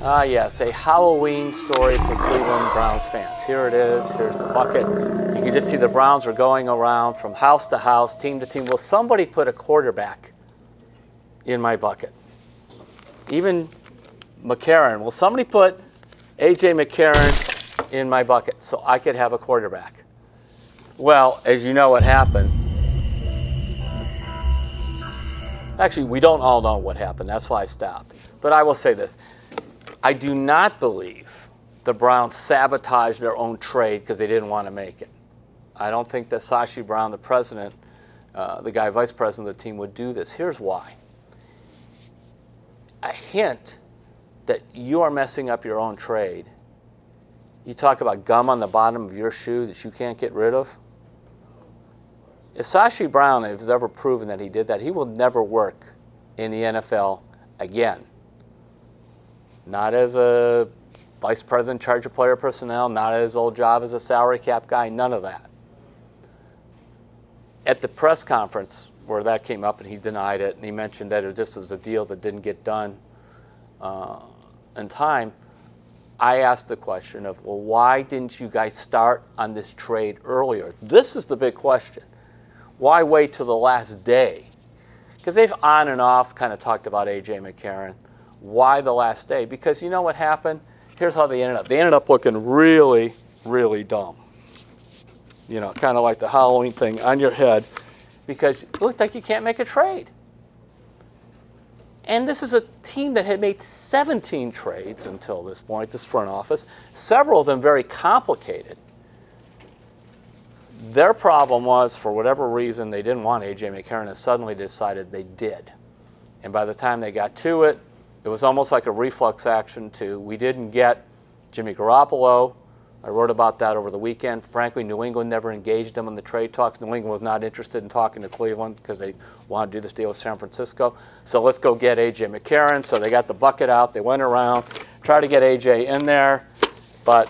Yes, a Halloween story for Cleveland Browns fans. Here it is. Here's the bucket. You can just see the Browns are going around from house to house, team to team. Will somebody put a quarterback in my bucket? Even McCarron. Will somebody put A.J. McCarron in my bucket so I could have a quarterback? Well, as you know what happened. Actually, we don't all know what happened. That's why I stopped. But I will say this. I do not believe the Browns sabotaged their own trade because they didn't want to make it. I don't think that Sashi-Brown, the president, the guy vice president of the team, would do this. Here's why. A hint that you are messing up your own trade. You talk about gum on the bottom of your shoe that you can't get rid of. If Sashi-Brown has ever proven that he did that, he will never work in the NFL again. Not as a vice president in charge of player personnel, not at his old job as a salary cap guy, none of that. At the press conference where that came up and he denied it and he mentioned that it just was a deal that didn't get done in time, I asked the question of, well, why didn't you guys start on this trade earlier? This is the big question. Why wait till the last day? Because they've on and off kind of talked about A.J. McCarron. Why the last day? Because you know what happened? Here's how they ended up. They ended up looking really, really dumb. You know, kind of like the Halloween thing on your head, because it looked like you can't make a trade. And this is a team that had made 17 trades until this point, this front office, several of them very complicated. Their problem was, for whatever reason, they didn't want A.J. McCarron and suddenly decided they did. And by the time they got to it, it was almost like a reflex action to, we didn't get Jimmy Garoppolo. I wrote about that over the weekend. Frankly, New England never engaged them in the trade talks. New England was not interested in talking to Cleveland because they wanted to do this deal with San Francisco. So let's go get A.J. McCarron. So they got the bucket out. They went around, tried to get A.J. in there, but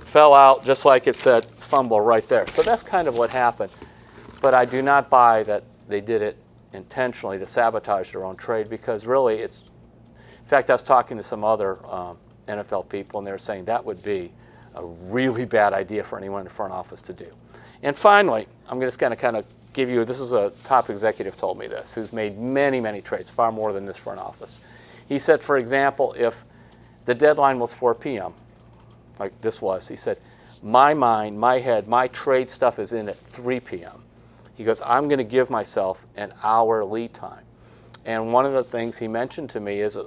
fell out just like it said, fumble right there. So that's kind of what happened. But I do not buy that they did it intentionally to sabotage their own trade, because really it's, in fact, I was talking to some other NFL people, and they were saying that would be a really bad idea for anyone in the front office to do. And finally, I'm just going to kind of give you, this is a top executive told me this, who's made many, many trades, far more than this front office. He said, for example, if the deadline was 4 p.m., like this was, he said, my mind, my head, my trade stuff is in at 3 p.m. He goes, I'm going to give myself an hour lead time. And one of the things he mentioned to me is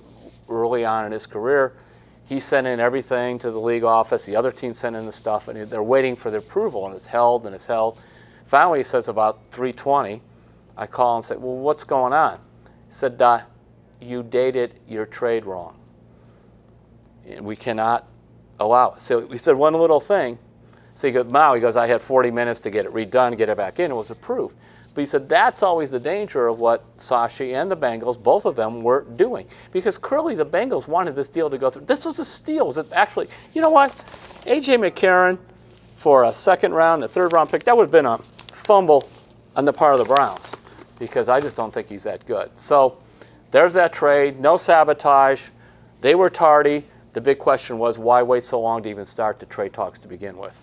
early on in his career, he sent in everything to the league office, the other team sent in the stuff, and they're waiting for the approval, and it's held and it's held. Finally, he says about 3:20, I call and say, well, what's going on? He said, you dated your trade wrong, and we cannot allow it. So we said one little thing. So he goes, wow, he goes, I had 40 minutes to get it redone, get it back in, it was approved. But he said that's always the danger of what Sashi and the Bengals, both of them, were doing. Because clearly the Bengals wanted this deal to go through. This was a steal. Was it actually, you know what? A.J. McCarron for a second round, a third round pick, that would have been a fumble on the part of the Browns, because I just don't think he's that good. So there's that trade. No sabotage. They were tardy. The big question was, why wait so long to even start the trade talks to begin with?